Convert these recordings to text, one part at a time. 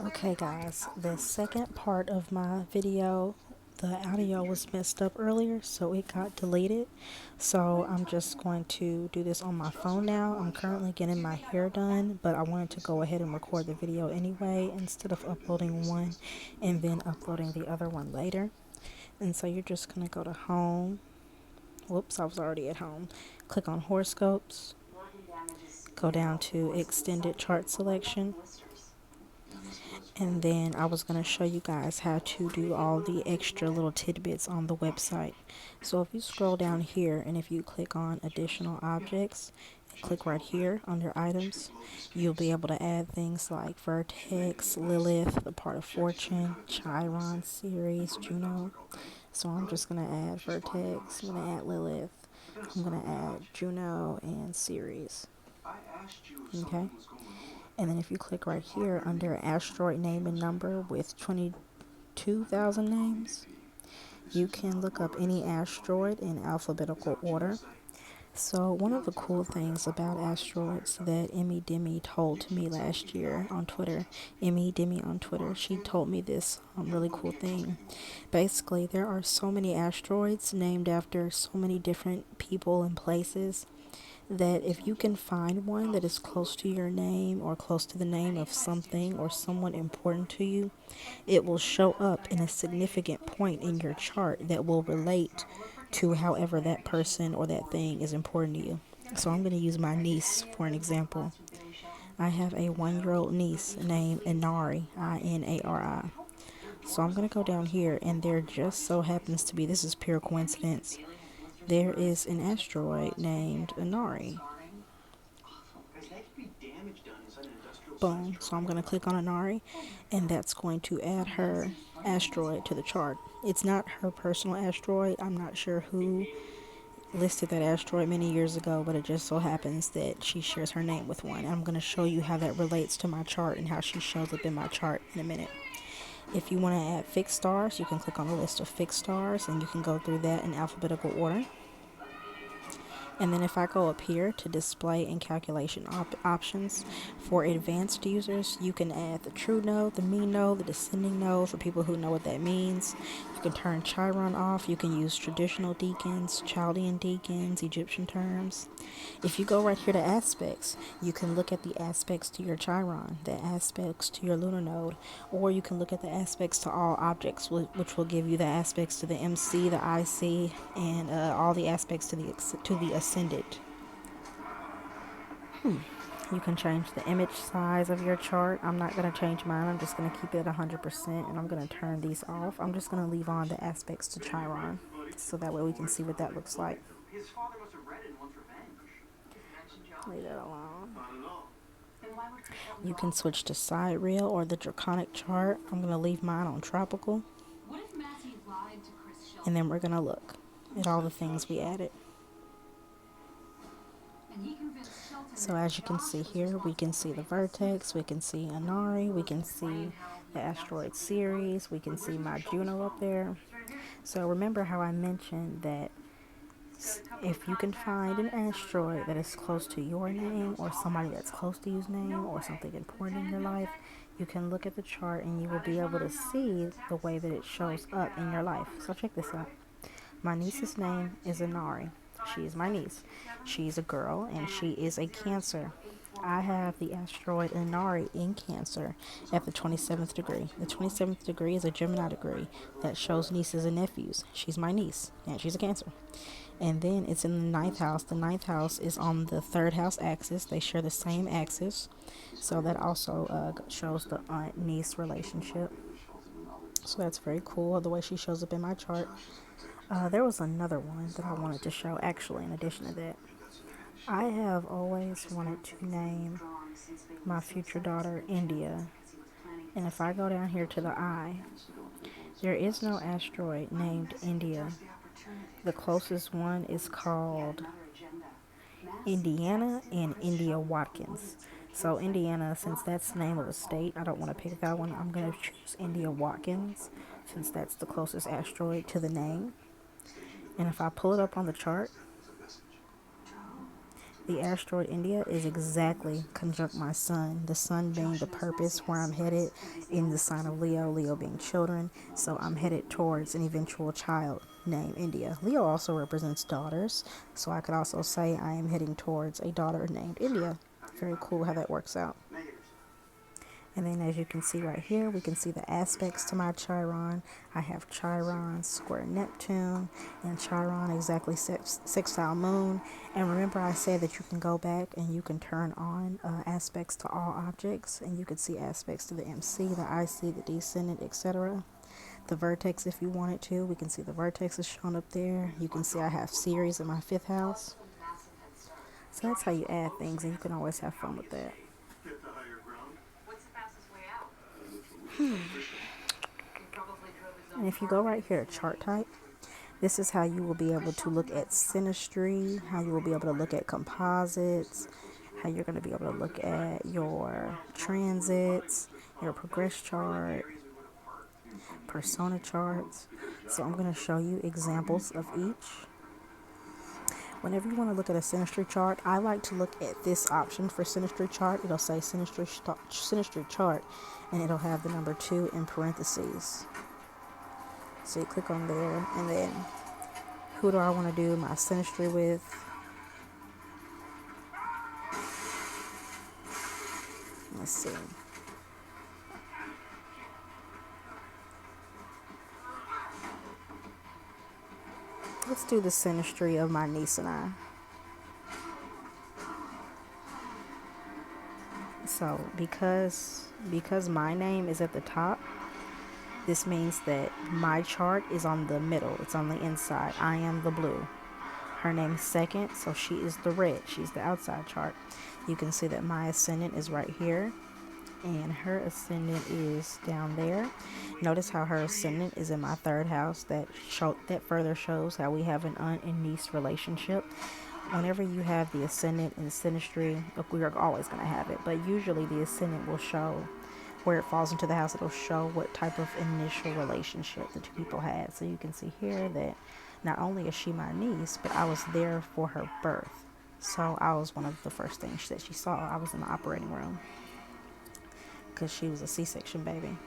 Okay guys, the second part of my video, the audio was messed up earlier, so it got deleted. So I'm just going to do this on my phone now. I'm currently getting my hair done, but I wanted to go ahead and record the video anyway instead of uploading one and then uploading the other one later. And so you're just going to go to home. Whoops, I was already at home. Click on horoscopes. Go down to extended chart selection. And then I was going to show you guys how to do all the extra little tidbits on the website. So if you scroll down here and if you click on additional objects, and click right here under items, you'll be able to add things like Vertex, Lilith, the part of Fortune, Chiron, Ceres, Juno. So I'm just going to add Vertex, I'm going to add Lilith, I'm going to add Juno and Ceres. Okay. And then if you click right here under asteroid name and number with 22,000 names, you can look up any asteroid in alphabetical order. So one of the cool things about asteroids that Emmy Demi told to me last year on Twitter, Emmy Demi on Twitter, she told me this really cool thing. Basically, there are so many asteroids named after so many different people and places that if you can find one that is close to your name or close to the name of something or someone important to you, it will show up in a significant point in your chart that will relate to however that person or that thing is important to you. So I'm going to use my niece for an example. I have a 1 year old niece named Inari, Inari. So I'm going to go down here, and there just so happens to be, this is pure coincidence, there is an asteroid named Inari. Boom. So I'm going to click on Inari, and that's going to add her asteroid to the chart. It's not her personal asteroid. I'm not sure who listed that asteroid many years ago, but it just so happens that she shares her name with one. I'm going to show you how that relates to my chart and how she shows up in my chart in a minute. If you want to add fixed stars, you can click on the list of fixed stars, and you can go through that in alphabetical order. And then if I go up here to display and calculation options for advanced users, you can add the true node, the mean node, the descending node for people who know what that means. You can turn Chiron off. You can use traditional deacons, Chaldean deacons, Egyptian terms. If you go right here to aspects, you can look at the aspects to your Chiron, the aspects to your lunar node, or you can look at the aspects to all objects, which will give you the aspects to the MC, the IC, and all the aspects to the ascended. You can change the image size of your chart. I'm not going to change mine. I'm just going to keep it at 100%, and I'm going to turn these off. I'm just going to leave on the aspects to Chiron, so that way we can see what that looks like. Leave that alone. You can switch to sidereal or the draconic chart. I'm going to leave mine on tropical. And then we're going to look at all the things we added. So as you can see here, we can see the Vertex, we can see Inari, we can see the asteroid Ceres, we can see my Juno up there. So remember how I mentioned that if you can find an asteroid that is close to your name or somebody that's close to you's name or something important in your life, you can look at the chart and you will be able to see the way that it shows up in your life. So check this out. My niece's name is Inari. She is my niece. She's a girl and she is a Cancer. I have the asteroid Inari in Cancer at the 27th degree. The 27th degree is a Gemini degree that shows nieces and nephews. She's my niece and she's a Cancer. And then it's in the ninth house. The ninth house is on the third house axis. They share the same axis. So that also shows the aunt-niece relationship. So that's very cool, the way she shows up in my chart. There was another one that I wanted to show, actually, in addition to that. I have always wanted to name my future daughter India. And if I go down here to the eye, there is no asteroid named India. The closest one is called Indiana and India Watkins. So Indiana, since that's the name of a state, I don't want to pick that one. I'm going to choose India Watkins, since that's the closest asteroid to the name. And if I pull it up on the chart, The asteroid India is exactly conjunct my sun, the sun being the purpose where I'm headed in the sign of Leo, Leo being children. So I'm headed towards an eventual child named India. Leo also represents daughters, so I could also say I am heading towards a daughter named India. Very cool how that works out. And then as you can see right here, we can see the aspects to my Chiron. I have Chiron square Neptune and Chiron exactly sextile moon. And remember I said that you can go back and you can turn on aspects to all objects. And you can see aspects to the MC, the IC, the descendant, etc. The vertex if you wanted to. We can see the vertex is shown up there. You can see I have Ceres in my 5th house. So that's how you add things, and you can always have fun with that. And if you go right here at chart type, this is how you will be able to look at synastry, how you will be able to look at composites, how you're going to be able to look at your transits, your progress chart, persona charts. So I'm going to show you examples of each. Whenever you want to look at a synastry chart, I like to look at this option for synastry chart. It'll say synastry chart, and it'll have the number 2 in parentheses. So you click on there, and then who do I want to do my synastry with? Let's see. Let's do the synastry of my niece and I. So because my name is at the top, this means that my chart is on the middle. It's on the inside. I am the blue. Her name is second, so she is the red. She's the outside chart. You can see that my ascendant is right here, and her ascendant is down there. Notice how her ascendant is in my 3rd house. That further shows how we have an aunt and niece relationship. Whenever you have the ascendant in synastry, look, we are always going to have it, but usually the ascendant will show where it falls into the house. It'll show what type of initial relationship the 2 people had. So you can see here that not only is she my niece, but I was there for her birth. So I was one of the first things that she saw. I was in the operating room because she was a C-section baby.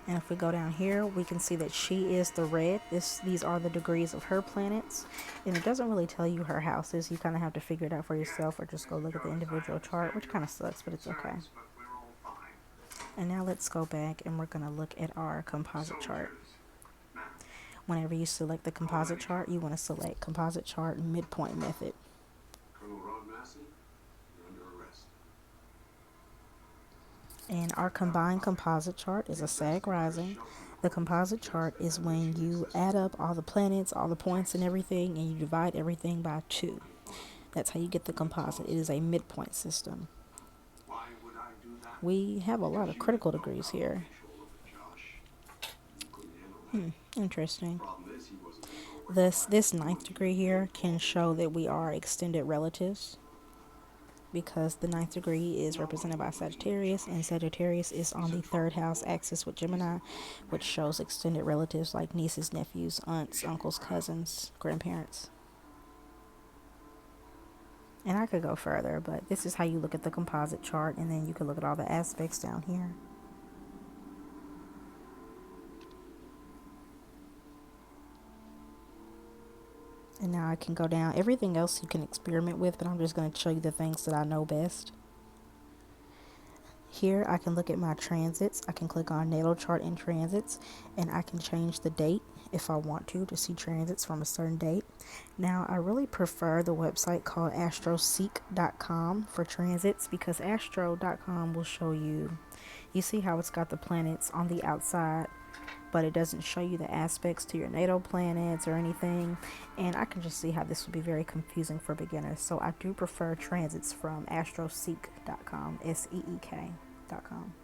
And if we go down here, we can see that she is the red. These are the degrees of her planets. And it doesn't really tell you her houses. You kind of have to figure it out for yourself or just go look at the individual chart, which kind of sucks, but it's okay. And now let's go back and we're going to look at our composite chart. Whenever you select the composite chart, you want to select composite chart midpoint method. And our combined composite chart is a Sag rising. The composite chart is when you add up all the planets, all the points and everything, and you divide everything by 2. That's how you get the composite. It is a midpoint system. We have a lot of critical degrees here. Interesting. This 9th degree here can show that we are extended relatives, because the 9th degree is represented by Sagittarius, and Sagittarius is on the 3rd house axis with Gemini, which shows extended relatives like nieces, nephews, aunts, uncles, cousins, grandparents. And I could go further, but this is how you look at the composite chart, and then you can look at all the aspects down here. And now I can go down. Everything else you can experiment with, but I'm just going to show you the things that I know best. Here I can look at my transits. I can click on natal chart and transits, and I can change the date if I want to see transits from a certain date. Now I really prefer the website called astroseek.com for transits, because astro.com will show you see how it's got the planets on the outside, but it doesn't show you the aspects to your natal planets or anything. And I can just see how this would be very confusing for beginners. So I do prefer transits from astroseek.com, SEEK.com.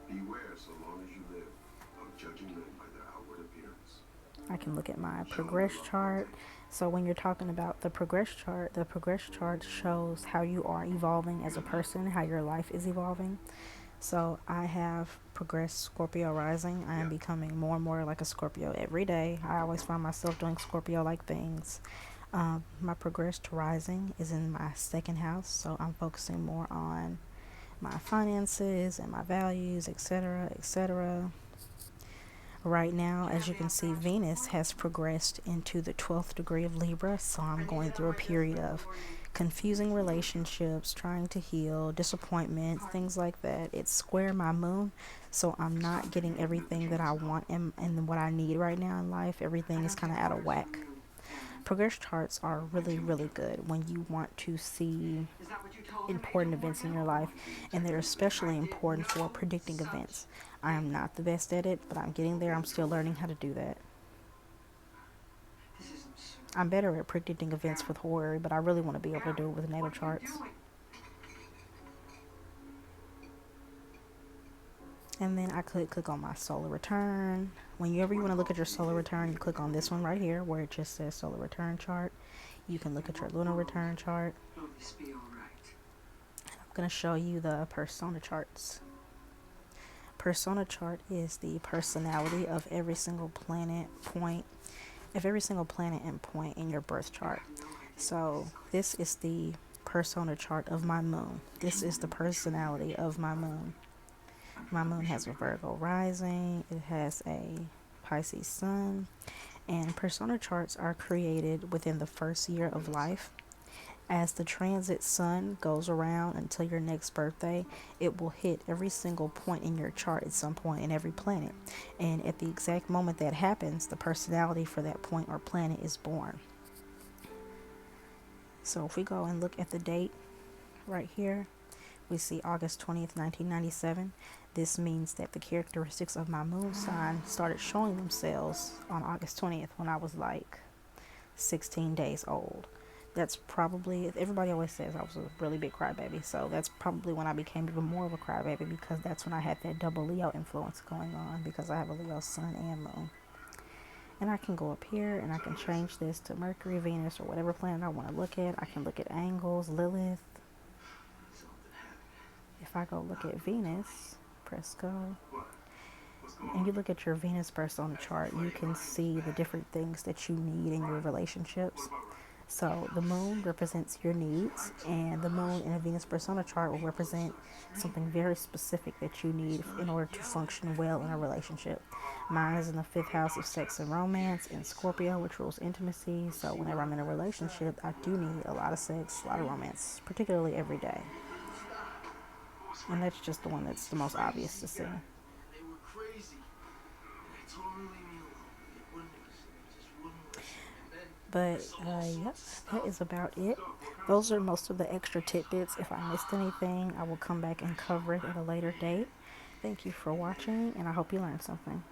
Beware so long as you live of judging men by their outward appearance. I can look at my progress chart. So when you're talking about the progress chart shows how you are evolving as a person, how your life is evolving. So I have progressed Scorpio rising. I am becoming more and more like a Scorpio every day. I always find myself doing Scorpio-like things. My progressed rising is in my second house, so I'm focusing more on my finances and my values, etc., etc. Right now, as you can see, Venus has progressed into the 12th degree of Libra, so I'm going through a period of confusing relationships, trying to heal, disappointments, things like that. It's square my moon, so I'm not getting everything that I want and what I need right now in life. Everything is kind of out of whack. Progress charts are really, really good when you want to see important events in your life, and they're especially important for predicting events. I am not the best at it, but I'm getting there. I'm still learning how to do that. I'm better at predicting events with horary, but I really want to be able to do it with natal charts. And then I could click on my solar return. Whenever you want to look at your solar return, you click on this one right here where it just says solar return chart. You can look at your lunar return chart. I'm going to show you the persona charts. Persona chart is the personality of every single planet and point in your birth chart. So this is the persona chart of my moon. This is the personality of my moon. My moon has a Virgo rising. It has a Pisces sun. And persona charts are created within the first year of life. As the transit sun goes around until your next birthday, it will hit every single point in your chart at some point in every planet. And at the exact moment that happens, the personality for that point or planet is born. So if we go and look at the date right here, we see August 20th, 1997. This means that the characteristics of my moon sign started showing themselves on August 20th when I was like 16 days old. That's probably, everybody always says I was a really big crybaby, so that's probably when I became even more of a crybaby, because that's when I had that double Leo influence going on, because I have a Leo sun and moon. And I can go up here and I can change this to Mercury, Venus, or whatever planet I want to look at. I can look at angles, Lilith. If I go look at Venus, press go, and you look at your Venus persona chart, you can see the different things that you need in your relationships. So the moon represents your needs, and the moon in a Venus persona chart will represent something very specific that you need in order to function well in a relationship. Mine is in the 5th house of sex and romance in Scorpio, which rules intimacy. So whenever I'm in a relationship, I do need a lot of sex, a lot of romance, particularly every day. And that's just the one that's the most obvious to see. But yep, that is about it. Those are most of the extra tidbits. If I missed anything, I will come back and cover it at a later date. Thank you for watching, and I hope you learned something.